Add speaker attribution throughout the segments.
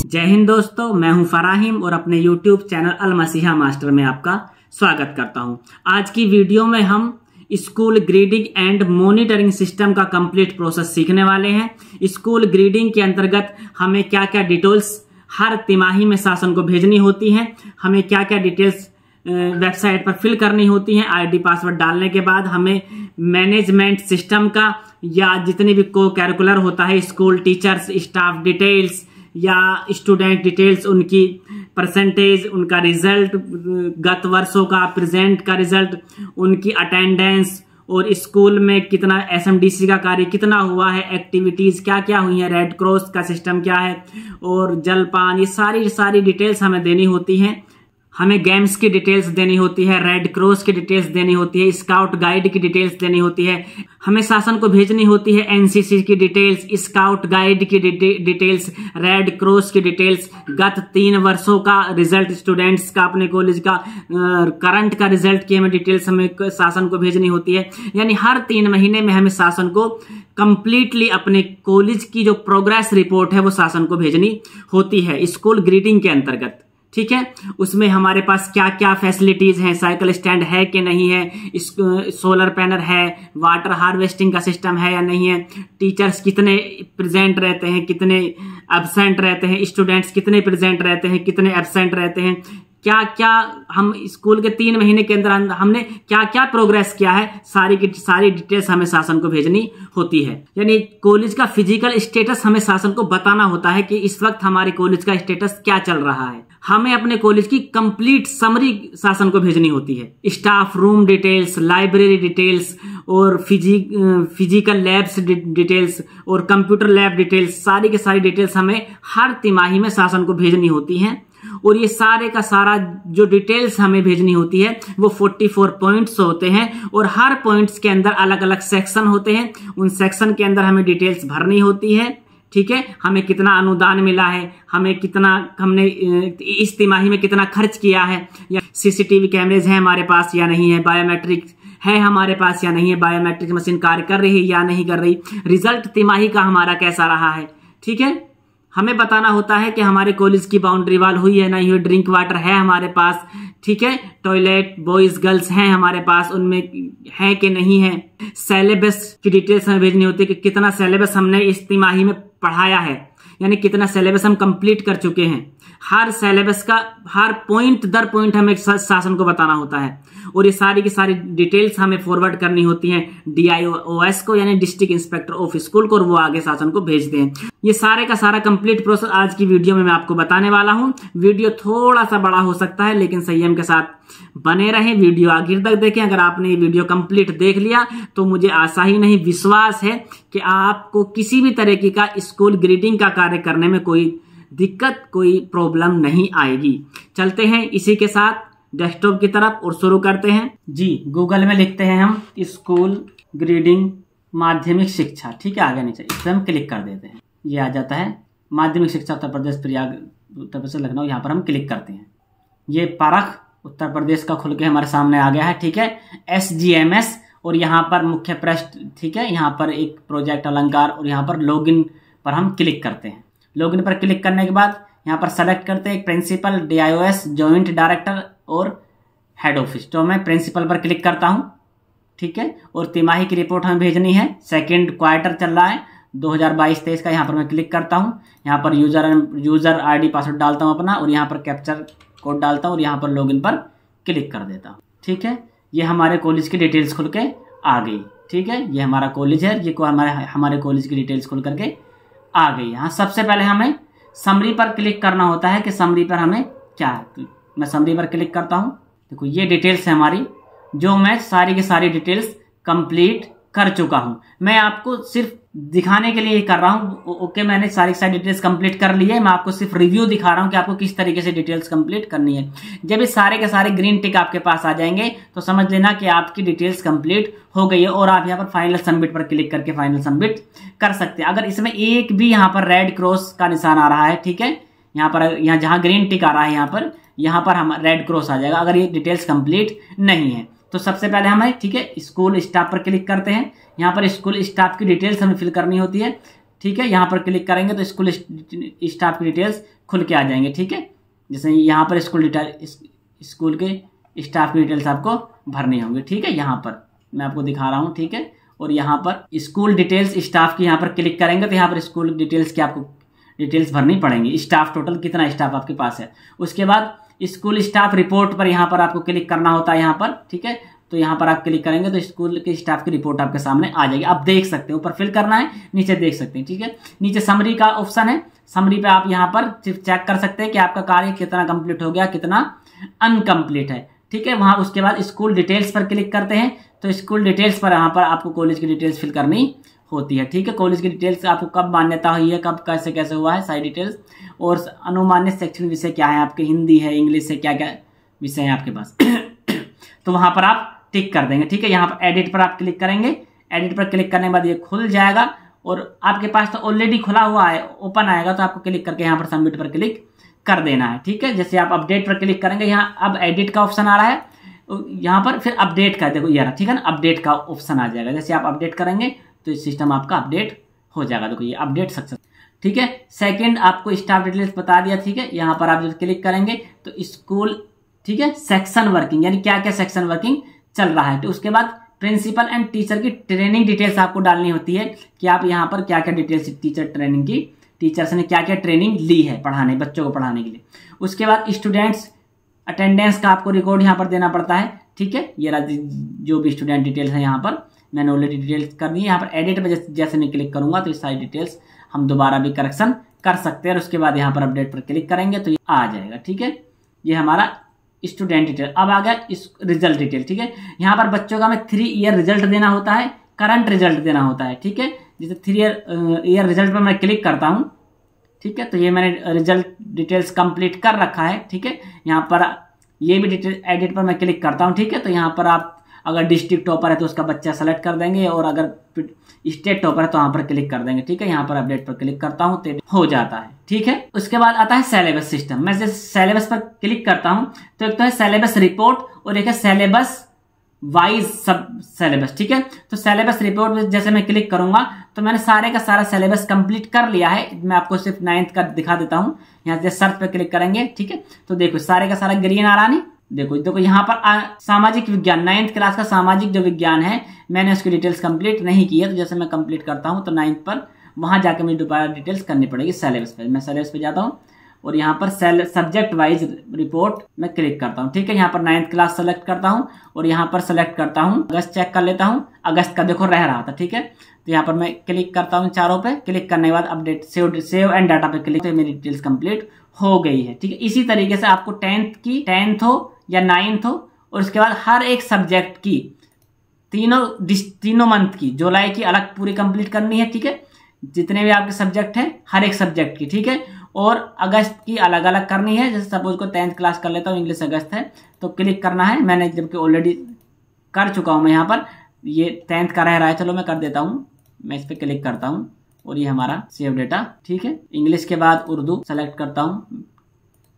Speaker 1: जय हिंद दोस्तों, मैं हूं फराहिम और अपने YouTube चैनल अल मसीहा मास्टर में आपका स्वागत करता हूं। आज की वीडियो में हम school grading and monitoring system का कंप्लीट प्रोसेस सीखने वाले हैं। स्कूल ग्रेडिंग के अंतर्गत हमें क्या क्या डिटेल्स हर तिमाही में शासन को भेजनी होती हैं, हमें क्या क्या डिटेल्स वेबसाइट पर फिल करनी होती हैं। आईडी पासवर्ड डालने के बाद हमें मैनेजमेंट सिस्टम का या जितनी भी को कैरिकुलर होता है, स्कूल टीचर्स, स्टाफ डिटेल्स या स्टूडेंट डिटेल्स, उनकी परसेंटेज, उनका रिजल्ट, गत वर्षों का, प्रेजेंट का रिजल्ट, उनकी अटेंडेंस और स्कूल में कितना एसएमडीसी का कार्य कितना हुआ है, एक्टिविटीज क्या क्या हुई है, रेड क्रॉस का सिस्टम क्या है और जलपान, ये सारी डिटेल्स हमें देनी होती हैं। हमें गेम्स की डिटेल्स देनी होती है, रेड क्रॉस की डिटेल्स देनी होती है, स्काउट गाइड की डिटेल्स देनी होती है। हमें शासन को भेजनी होती है एनसीसी की डिटेल्स, स्काउट गाइड की डिटेल्स, रेड क्रॉस की डिटेल्स, गत 3 वर्षों का रिजल्ट स्टूडेंट्स का, अपने कॉलेज का करंट का रिजल्ट की हमें डिटेल्स हमें शासन को भेजनी होती है। यानी हर 3 महीने में हमें शासन को कंप्लीटली अपने कॉलेज की जो प्रोग्रेस रिपोर्ट है वो शासन को भेजनी होती है स्कूल ग्रेडिंग के अंतर्गत। ठीक है, उसमें हमारे पास क्या क्या फैसिलिटीज हैं, साइकिल स्टैंड है कि नहीं है, सोलर पैनल है, वाटर हार्वेस्टिंग का सिस्टम है या नहीं है, टीचर्स कितने प्रेजेंट रहते हैं, कितने एब्सेंट रहते हैं, स्टूडेंट्स कितने प्रेजेंट रहते हैं, कितने एब्सेंट रहते हैं, क्या क्या हम स्कूल के 3 महीने के अंदर हमने क्या क्या प्रोग्रेस किया है, सारी की सारी डिटेल्स हमें शासन को भेजनी होती है। यानी कॉलेज का फिजिकल स्टेटस हमें शासन को बताना होता है कि इस वक्त हमारे कॉलेज का स्टेटस क्या चल रहा है। हमें अपने कॉलेज की कंप्लीट समरी शासन को भेजनी होती है। Staff room details, library details और फिजिकल लैब्स डिटेल्स और कंप्यूटर लैब डिटेल्स, सारी की सारी डिटेल्स हमें हर तिमाही में शासन को भेजनी होती हैं। और ये सारे का सारा जो डिटेल्स हमें भेजनी होती है वो 44 पॉइंट्स होते हैं और हर पॉइंट्स के अंदर अलग अलग सेक्शन होते हैं। उन सेक्शन के अंदर हमें डिटेल्स भरनी होती है। ठीक है, हमें कितना अनुदान मिला है, हमने इस तिमाही में कितना खर्च किया है, या सीसीटीवी कैमरेज हैं हमारे पास या नहीं है, बायोमेट्रिक है हमारे पास या नहीं है, बायोमेट्रिक मशीन कार्य कर रही है या नहीं कर रही, रिजल्ट तिमाही का हमारा कैसा रहा है। ठीक है, हमें बताना होता है कि हमारे कॉलेज की बाउंड्री वॉल हुई है नहीं हुई, ड्रिंक वाटर है हमारे पास, ठीक है, टॉयलेट बॉयज गर्ल्स हैं हमारे पास, उनमें है कि नहीं है। सिलेबस की डिटेल्स हमें भेजनी होती है कि कितना सिलेबस हमने इस तिमाही में पढ़ाया है, यानी कितना सिलेबस हम कंप्लीट कर चुके हैं। हर सिलेबस का हर पॉइंट दर पॉइंट हमें शासन को बताना होता है और ये सारी की सारी डिटेल्स हमें फॉरवर्ड करनी होती हैं DIOS को, यानी डिस्ट्रिक्ट इंस्पेक्टर ऑफ स्कूल को, और वो आगे शासन को भेजते हैं। ये सारे का सारा कंप्लीट प्रोसेस आज की वीडियो में मैं आपको बताने वाला हूं। वीडियो थोड़ा सा बड़ा हो सकता है लेकिन संयम के साथ बने रहें, वीडियो आखिर तक देखें। अगर आपने ये वीडियो कंप्लीट देख लिया तो मुझे आशा ही नहीं विश्वास है कि आपको किसी भी तरीके का स्कूल ग्रेडिंग का कार्य करने में कोई दिक्कत, कोई प्रॉब्लम नहीं आएगी। चलते हैं इसी के साथ डेस्कटॉप की तरफ और शुरू करते हैं। जी, गूगल में लिखते हैं हम स्कूल ग्रेडिंग माध्यमिक शिक्षा। ठीक है, आगे नहीं चाहिए, इस पर हम क्लिक कर देते हैं। ये आ जाता है माध्यमिक शिक्षा उत्तर प्रदेश प्रयाग, उत्तर प्रदेश लखनऊ। यहाँ पर हम क्लिक करते हैं। ये परख उत्तर प्रदेश का खुल के हमारे सामने आ गया है। ठीक है, SGMS और यहाँ पर मुख्य पृष्ठ। ठीक है, यहाँ पर एक प्रोजेक्ट अलंकार और यहाँ पर लॉगिन पर हम क्लिक करते हैं। लॉगिन पर क्लिक करने के बाद यहाँ पर सेलेक्ट करते हैं प्रिंसिपल, DIOS, जॉइंट डायरेक्टर और हेड ऑफिस। तो मैं प्रिंसिपल पर क्लिक करता हूँ। ठीक है, और तिमाही की रिपोर्ट हमें भेजनी है। सेकेंड क्वार्टर चल रहा है 2022-23 का। यहाँ पर मैं क्लिक करता हूँ। यहाँ पर यूजर ID पासवर्ड डालता हूँ अपना और यहाँ पर कैप्चर कोड डालता हूँ और यहाँ पर लॉगिन पर क्लिक कर देता हूँ। ठीक है, ये हमारे कॉलेज की डिटेल्स खुल के आ गई। ठीक है, ये हमारा कॉलेज है, ये हमारे कॉलेज की डिटेल्स खुल करके आ गई। यहाँ सबसे पहले हमें समरी पर क्लिक करना होता है कि समरी पर हमें क्या है। मैं समरी पर क्लिक करता हूँ। देखो, ये डिटेल्स है हमारी, जो मैं सारी की सारी डिटेल्स कंप्लीट कर चुका हूँ। मैं आपको सिर्फ दिखाने के लिए कर रहा हूँ। ओके, मैंने सारी डिटेल्स कंप्लीट कर ली है। मैं आपको सिर्फ रिव्यू दिखा रहा हूँ कि आपको किस तरीके से डिटेल्स कंप्लीट करनी है। जब ये सारे के सारे ग्रीन टिक आपके पास आ जाएंगे तो समझ लेना कि आपकी डिटेल्स कंप्लीट हो गई है और आप यहाँ पर फाइनल सबमिट पर क्लिक करके फाइनल सबमिट कर सकते हैं। अगर इसमें एक भी यहाँ पर रेड क्रॉस का निशान आ रहा है, ठीक है, यहाँ जहाँ ग्रीन टिक आ रहा है यहाँ पर हम रेड क्रॉस आ जाएगा अगर ये डिटेल्स कंप्लीट नहीं है। तो सबसे पहले हमें, ठीक है, स्कूल स्टाफ पर क्लिक करते हैं। यहाँ पर स्कूल स्टाफ की डिटेल्स हमें फिल करनी होती है। ठीक है, यहाँ पर क्लिक करेंगे तो स्कूल स्टाफ की डिटेल्स खुल के आ जाएंगे। ठीक है, जैसे यहाँ पर स्कूल के स्टाफ की डिटेल्स आपको भरनी होंगी। ठीक है, यहाँ पर मैं आपको दिखा रहा हूँ। ठीक है, और यहाँ पर स्कूल डिटेल्स स्टाफ की यहाँ पर क्लिक करेंगे तो यहाँ पर स्कूल डिटेल्स की आपको डिटेल्स भरनी पड़ेंगी। स्टाफ टोटल कितना स्टाफ आपके पास है। उसके बाद स्कूल स्टाफ रिपोर्ट पर यहाँ पर आपको क्लिक करना होता है यहाँ पर। ठीक है, तो यहाँ पर आप क्लिक करेंगे तो स्कूल के स्टाफ की रिपोर्ट आपके सामने आ जाएगी। आप देख सकते हैं, ऊपर फिल करना है, नीचे देख सकते हैं। ठीक है, नीचे समरी का ऑप्शन है, समरी पे आप यहाँ पर सिर्फ चेक कर सकते हैं कि आपका कार्य कितना कंप्लीट हो गया, कितना अनकम्प्लीट है। ठीक है, वहां उसके बाद स्कूल डिटेल्स पर क्लिक करते हैं तो स्कूल डिटेल्स पर यहाँ पर आपको कॉलेज की डिटेल्स फिल करनी होती है। ठीक है, कॉलेज की डिटेल्स आपको कब मान्यता हुई है, कब कैसे कैसे हुआ है, सारी डिटेल्स, और अनुमानित शैक्षणिक विषय क्या है आपके, हिंदी है, इंग्लिश है, क्या क्या विषय है आपके पास तो वहां पर आप टिक कर देंगे। ठीक है, यहाँ पर एडिट पर आप क्लिक करेंगे। एडिट पर क्लिक करने के बाद ये खुल जाएगा और आपके पास तो ऑलरेडी खुला हुआ है, ओपन आएगा तो आपको क्लिक करके यहाँ पर सबमिट पर क्लिक कर देना है। ठीक है, जैसे आप अपडेट पर क्लिक करेंगे, यहाँ अब एडिट का ऑप्शन आ रहा है, यहाँ पर फिर अपडेट का, देखो ये रहा। ठीक है ना, अपडेट का ऑप्शन आ जाएगा। जैसे आप अपडेट करेंगे तो सिस्टम आपका अपडेट हो जाएगा। देखो ये अपडेट सक्सेस। ठीक है, सेकंड आपको स्टाफ डिटेल्स बता दिया। ठीक है, यहाँ पर आप जब क्लिक करेंगे तो स्कूल, ठीक है, सेक्शन वर्किंग, यानी क्या क्या सेक्शन वर्किंग चल रहा है। तो उसके बाद प्रिंसिपल एंड टीचर की ट्रेनिंग डिटेल्स आपको डालनी होती है कि आप यहाँ पर क्या क्या डिटेल्स टीचर ट्रेनिंग की, टीचर्स ने क्या क्या ट्रेनिंग ली है पढ़ाने, बच्चों को पढ़ाने के लिए। उसके बाद स्टूडेंट्स अटेंडेंस का आपको रिकॉर्ड यहाँ पर देना पड़ता है। ठीक है, ये जो भी स्टूडेंट डिटेल्स है यहाँ पर मैंने ऑलरेडी डिटेल्स कर दी है। यहाँ पर एडिट पे जैसे मैं क्लिक करूंगा तो ये सारी डिटेल्स हम दोबारा भी करेक्शन कर सकते हैं। और उसके बाद यहाँ पर अपडेट पर क्लिक करेंगे तो ये आ जाएगा। ठीक है, ये हमारा स्टूडेंट डिटेल। अब आ गया इस रिजल्ट डिटेल। ठीक है, यहाँ पर बच्चों का हमें 3 ईयर रिजल्ट देना होता है, करंट रिजल्ट देना होता है। ठीक है, जैसे 3 ईयर रिजल्ट पर मैं क्लिक करता हूँ। ठीक है, तो ये मैंने रिजल्ट डिटेल्स कंप्लीट कर रखा है। ठीक है, यहाँ पर ये भी डिटेल एडिट पर मैं क्लिक करता हूँ। ठीक है, तो यहाँ पर आप अगर डिस्ट्रिक्ट टॉपर है तो उसका बच्चा सेलेक्ट कर देंगे, और अगर स्टेट टॉपर है तो यहाँ पर क्लिक कर देंगे। ठीक है, यहाँ पर अपडेट पर क्लिक करता हूँ तो हो जाता है। ठीक है, उसके बाद आता है सिलेबस सिस्टम। मैं जैसे सिलेबस पर क्लिक करता हूँ तो एक तो है सिलेबस रिपोर्ट और एक है सिलेबस वाइज सब सिलेबस। ठीक है, तो सिलेबस रिपोर्ट में जैसे मैं क्लिक करूंगा तो मैंने सारे का सारा सिलेबस कंप्लीट कर लिया है। मैं आपको सिर्फ 9th का दिखा देता हूं। यहाँ से सर्च पे क्लिक करेंगे। ठीक है, तो देखो सारे का सारा ग्रीन आ रहा नहीं, देखो यहाँ पर सामाजिक विज्ञान 9th क्लास का सामाजिक जो विज्ञान है मैंने उसकी डिटेल्स कंप्लीट नहीं की है। तो जैसे मैं कंप्लीट करता हूँ तो 9th पर वहां जाकर मुझे दोबारा डिटेल्स करनी पड़ेगी सिलेबस पे। मैं सिलेबस पे जाता हूँ और यहाँ पर सब्जेक्ट वाइज रिपोर्ट में क्लिक करता हूँ। ठीक है, यहाँ पर 9th क्लास सेलेक्ट करता हूँ और यहाँ पर सेलेक्ट करता हूँ अगस्त, चेक कर लेता हूँ अगस्त का, देखो रह रहा था। ठीक है, तो यहाँ पर मैं क्लिक करता हूँ चारों पे। क्लिक करने के बाद अपडेट सेव एंड डाटा पे क्लिक, तो मेरी डिटेल्स कंप्लीट हो गई है। ठीक है, इसी तरीके से आपको 10th हो या 9th हो और उसके बाद हर एक सब्जेक्ट की तीनों मंथ की, जुलाई की अलग पूरी कंप्लीट करनी है। ठीक है, जितने भी आपके सब्जेक्ट हैं हर एक सब्जेक्ट की। ठीक है, और अगस्त की अलग अलग करनी है। जैसे सपोज को 10th क्लास कर लेता हूँ, इंग्लिश अगस्त है तो क्लिक करना है। मैंने जबकि ऑलरेडी कर चुका हूँ मैं, यहाँ पर ये 10th का रह रहा है, चलो मैं कर देता हूँ। मैं इस पर क्लिक करता हूँ और ये हमारा सेव डेटा। ठीक है, इंग्लिश के बाद उर्दू सेलेक्ट करता हूँ,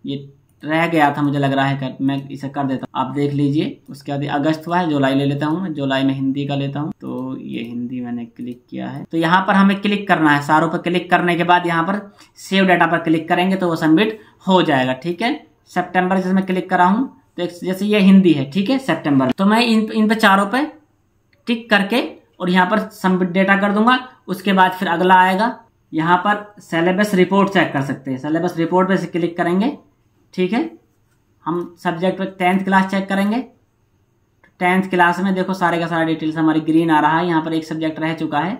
Speaker 1: ये रह गया था मुझे लग रहा है, मैं इसे कर देता हूँ, आप देख लीजिए। उसके बाद अगस्त हुआ है, जुलाई ले लेता हूँ, जुलाई में हिंदी का लेता हूँ, तो ये हिंदी मैंने क्लिक किया है। तो यहाँ पर हमें क्लिक करना है, सारों पर क्लिक करने के बाद यहाँ पर सेव डाटा पर क्लिक करेंगे तो वो सबमिट हो जाएगा। ठीक है, सितंबर जैसे मैं क्लिक करा हूँ तो जैसे ये हिंदी है। ठीक है, सितंबर, तो मैं इन पे चारों पे टिक करके और यहाँ पर सबमिट डेटा कर दूंगा। उसके बाद फिर अगला आएगा, यहाँ पर सिलेबस रिपोर्ट चेक कर सकते हैं। सिलेबस रिपोर्ट पे से क्लिक करेंगे। ठीक है, हम सब्जेक्ट पे 10th क्लास चेक करेंगे। 10th क्लास में देखो सारे का सारा डिटेल्स हमारी ग्रीन आ रहा है। यहाँ पर एक सब्जेक्ट रह चुका है,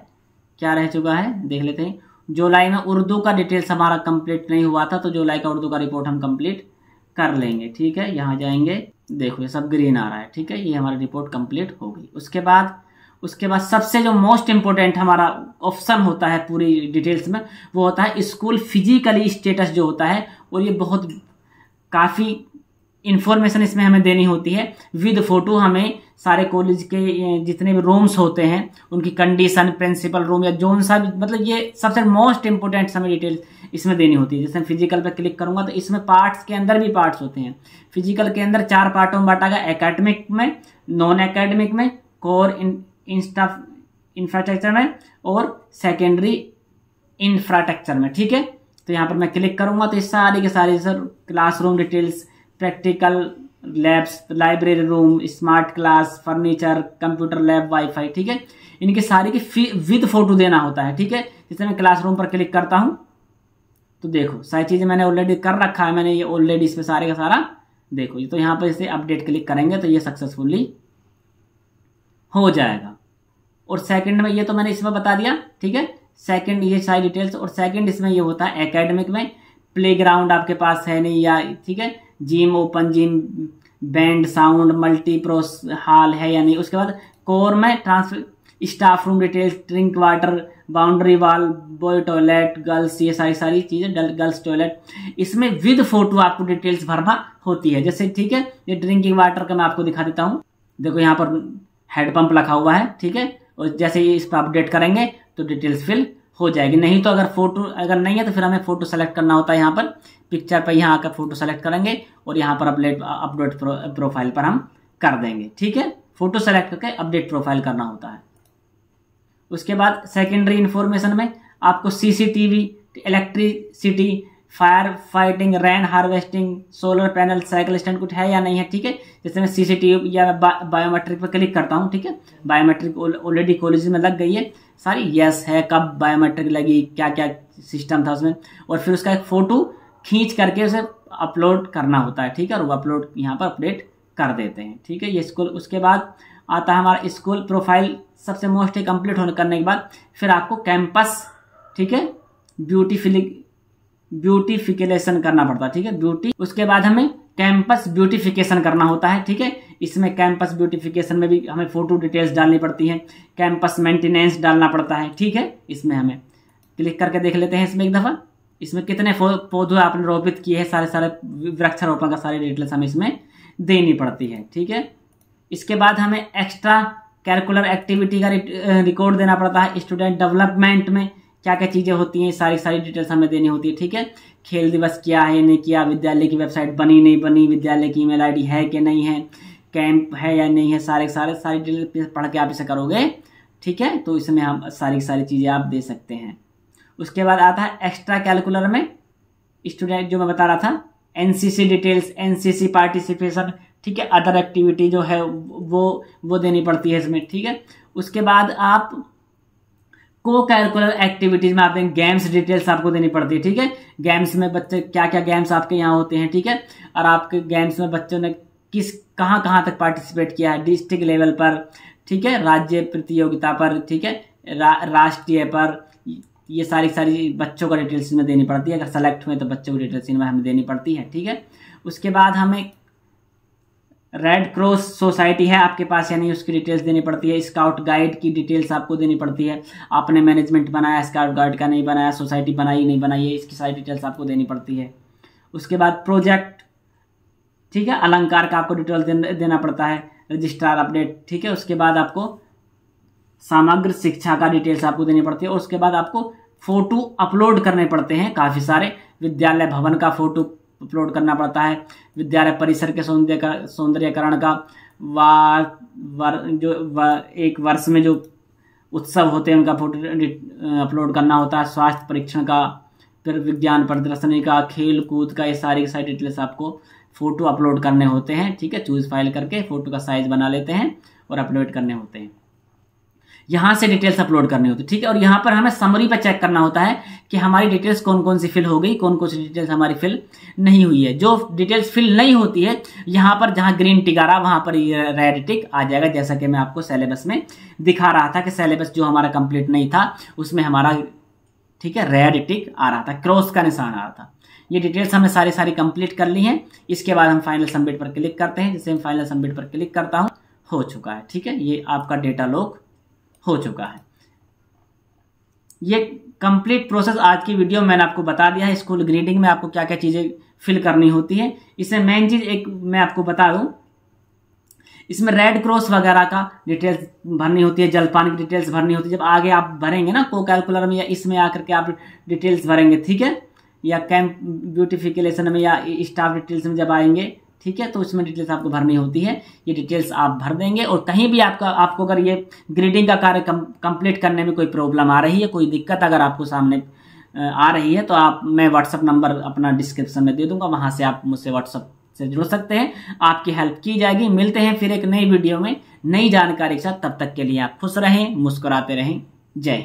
Speaker 1: क्या रह चुका है देख लेते हैं। जुलाई में उर्दू का डिटेल्स हमारा कंप्लीट नहीं हुआ था, तो जुलाई का उर्दू का रिपोर्ट हम कंप्लीट कर लेंगे। ठीक है, यहाँ जाएंगे, देखो ये सब ग्रीन आ रहा है। ठीक है, ये हमारी रिपोर्ट कंप्लीट हो गई। उसके बाद सबसे जो मोस्ट इंपोर्टेंट हमारा ऑप्शन होता है पूरी डिटेल्स में, वो होता है स्कूल फिजिकली स्टेटस जो होता है। और ये बहुत काफ़ी इंफॉर्मेशन इसमें हमें देनी होती है विद फोटो। हमें सारे कॉलेज के जितने भी रूम्स होते हैं उनकी कंडीशन, प्रिंसिपल रूम या जोन सा, मतलब ये सबसे मोस्ट इंपोर्टेंट हमें डिटेल इसमें देनी होती है। जैसे फिजिकल पे क्लिक करूंगा तो इसमें पार्ट्स के अंदर भी पार्ट्स होते हैं। फिजिकल के अंदर 4 पार्टों में बांटा गया, एकेडमिक में, नॉन एकेडमिक में, कोर इंफ्रास्ट्रक्चर में और सेकेंडरी इंफ्रास्ट्रक्चर में, ठीक है। तो यहाँ पर मैं क्लिक करूंगा तो ये सारी के सारी sir classroom details, practical labs, library room, smart class, furniture, computer lab, wifi, ठीक है, इनके सारे की विद फोटो देना होता है, ठीक है। जैसे मैं क्लासरूम पर क्लिक करता हूं तो देखो सारी चीजें मैंने ऑलरेडी कर रखा है, मैंने ये ऑलरेडी इस पे सारे का सारा देखो। ये तो यहाँ पर इसे अपडेट क्लिक करेंगे तो ये सक्सेसफुली हो जाएगा। और सेकंड में ये तो मैंने इसमें बता दिया, ठीक है, सेकंड ये सारी डिटेल्स। और सेकंड इसमें ये होता है एकेडमिक में प्लेग्राउंड आपके पास है नहीं या, ठीक है, gym, open gym, band, sound, multi pros hall है या नहीं। उसके बाद कोर में transfer, staff room details, drink water, boundary wall, boy toilet, girls, ये सारी चीजें, गर्ल्स टॉयलेट, इसमें विद फोटो आपको डिटेल्स भरना होती है। जैसे ठीक है, ये ड्रिंकिंग वाटर का मैं आपको दिखा देता हूँ। देखो यहाँ पर हैंडपंप लिखा हुआ है, ठीक है, और जैसे ही इस पर अपडेट करेंगे तो डिटेल्स फिल हो जाएगी। नहीं तो अगर फोटो अगर नहीं है तो फिर हमें फोटो सेलेक्ट करना होता है। यहाँ पर पिक्चर पर यहाँ आकर फोटो सेलेक्ट करेंगे और यहाँ पर अपडेट प्रोफाइल पर हम कर देंगे, ठीक है। फोटो सेलेक्ट करके अपडेट प्रोफाइल करना होता है। उसके बाद सेकेंडरी इंफॉर्मेशन में आपको CCTV, electricity, fire fighting, rain harvesting, solar panel, cycle stand कुछ है या नहीं है, ठीक है। जैसे मैं सीसीटीवी या बायोमेट्रिक पर क्लिक करता हूँ, ठीक है, बायोमेट्रिक ऑलरेडी कॉलेज में लग गई है सारी, यस है, कब बायोमेट्रिक लगी, क्या क्या सिस्टम था उसमें, और फिर उसका एक फोटो खींच करके उसे अपलोड करना होता है, ठीक है, और वो अपलोड यहाँ पर अपडेट कर देते हैं, ठीक है। ये स्कूल, उसके बाद आता है हमारा स्कूल प्रोफाइल। सबसे मोस्टली कंप्लीट होने करने के बाद फिर आपको कैंपस, ठीक है, ब्यूटिफिकेशन करना पड़ता है, ठीक है, ब्यूटी। उसके बाद हमें कैंपस ब्यूटिफिकेशन करना होता है, ठीक है। इसमें कैंपस ब्यूटिफिकेशन में भी हमें फोटो डिटेल्स डालनी पड़ती है, कैंपस मेंटेनेंस डालना पड़ता है, ठीक है। इसमें हमें क्लिक करके देख लेते हैं इसमें एक दफा, इसमें कितने पौधे आपने रोपित किए हैं, सारे वृक्षारोपण का सारी डिटेल्स हमें इसमें देनी पड़ती है, ठीक है। इसके बाद हमें एक्स्ट्रा कैरिकुलर एक्टिविटी का रिकॉर्ड देना पड़ता है। स्टूडेंट डेवलपमेंट में क्या क्या चीजें होती हैं, सारी डिटेल्स हमें देनी होती है, ठीक है। खेल दिवस किया है नहीं किया, विद्यालय की वेबसाइट बनी नहीं बनी, विद्यालय की ईमेल आईडी है कि नहीं है, कैंप है या नहीं है, सारी डिटेल्स पढ़ के आप इसे करोगे, ठीक है। तो इसमें हम सारी चीजें आप दे सकते हैं। उसके बाद आता है एक्स्ट्रा कैलकुलर में स्टूडेंट, जो मैं बता रहा था, एनसीसी डिटेल्स, एनसीसी पार्टिसिपेशन, ठीक है, अदर एक्टिविटी जो है वो देनी पड़ती है इसमें, ठीक है। उसके बाद आप को कैरिकुलर एक्टिविटीज में आप देंगे गेम्स डिटेल्स आपको देनी पड़ती है, ठीक है। गेम्स में बच्चे क्या क्या गेम्स आपके यहाँ होते हैं, ठीक है, और आपके गेम्स में बच्चों ने कहाँ तक पार्टिसिपेट किया है, डिस्ट्रिक्ट लेवल पर, ठीक है, राज्य प्रतियोगिता पर, ठीक है, राष्ट्रीय पर, ये सारी बच्चों का डिटेल्स में देनी पड़ती है। अगर सेलेक्ट हुए तो बच्चों की डिटेल्स इनमें हमें देनी पड़ती है, ठीक है। उसके बाद हमें रेड क्रॉस सोसाइटी है आपके पास या नहीं, उसकी डिटेल्स देनी पड़ती है। स्काउट गाइड की डिटेल्स आपको देनी पड़ती है, आपने मैनेजमेंट बनाया, स्काउट गाइड का नहीं बनाया, सोसाइटी बनाई नहीं बनाई है, इसकी सारी डिटेल्स आपको देनी पड़ती है। उसके बाद प्रोजेक्ट, ठीक है, अलंकार का आपको डिटेल्स देना पड़ता है, रजिस्ट्रार अपडेट, ठीक है। उसके बाद आपको समग्र शिक्षा का डिटेल्स आपको देनी पड़ती है। और उसके बाद आपको फोटो अपलोड करने पड़ते हैं काफी सारे, विद्यालय भवन का फोटो अपलोड करना पड़ता है, विद्यालय परिसर के सौंदर्यकरण का, एक वर्ष में जो उत्सव होते हैं उनका फोटो अपलोड करना होता है, स्वास्थ्य परीक्षण का, फिर विज्ञान प्रदर्शनी का, खेल कूद का, ये सारी डिटेल्स आपको फोटो अपलोड करने होते हैं, ठीक है। चूज फाइल करके फोटो का साइज बना लेते हैं और अपलोड करने होते हैं, यहां से डिटेल्स अपलोड करनी होती है, ठीक है। और यहां पर हमें समरी पे चेक करना होता है कि हमारी डिटेल्स कौन कौन सी फिल हो गई, कौन कौन सी डिटेल्स हमारी फिल नहीं हुई है। जो डिटेल्स फिल नहीं होती है, यहां पर जहां ग्रीन टिक आ रहा वहां पर रेड टिक आ जाएगा, जैसा कि मैं आपको सिलेबस में दिखा रहा था कि सिलेबस जो हमारा कंप्लीट नहीं था उसमें हमारा, ठीक है, रेड टिक आ रहा था, क्रॉस का निशान आ रहा था। ये डिटेल्स हमने सारी कंप्लीट कर ली हैं। इसके बाद हम फाइनल सबमिट पर क्लिक करते हैं। जैसे मैं फाइनल सबमिट पर क्लिक करता हूं, हो चुका है, ठीक है, ये आपका डेटा लॉक हो चुका है। ये कंप्लीट प्रोसेस आज की वीडियो में मैंने आपको बता दिया है। स्कूल ग्रीडिंग में आपको क्या क्या चीजें फिल करनी होती है। इसमें मेन चीज एक मैं आपको बता दूं, इसमें रेड क्रॉस वगैरह का डिटेल्स भरनी होती है, जलपान की डिटेल्स भरनी होती है। जब आगे आप भरेंगे ना को कैलकुलर में या इसमें आकर के आप डिटेल्स भरेंगे, ठीक है, या कैंप ब्यूटिफिकेशन में या स्टाफ डिटेल्स में जब आएंगे, ठीक है, तो उसमें डिटेल्स आपको भरनी होती है। ये डिटेल्स आप भर देंगे और कहीं भी आपको अगर ये ग्रेडिंग का कार्य कंप्लीट करने में कोई प्रॉब्लम आ रही है, कोई दिक्कत अगर आपको सामने आ रही है तो मैं व्हाट्सअप नंबर अपना डिस्क्रिप्शन में दे दूंगा, वहां से आप मुझसे व्हाट्सअप से जुड़ सकते हैं, आपकी हेल्प की जाएगी। मिलते हैं फिर एक नई वीडियो में नई जानकारी के साथ, तब तक के लिए आप खुश रहें, मुस्कुराते रहें। जय।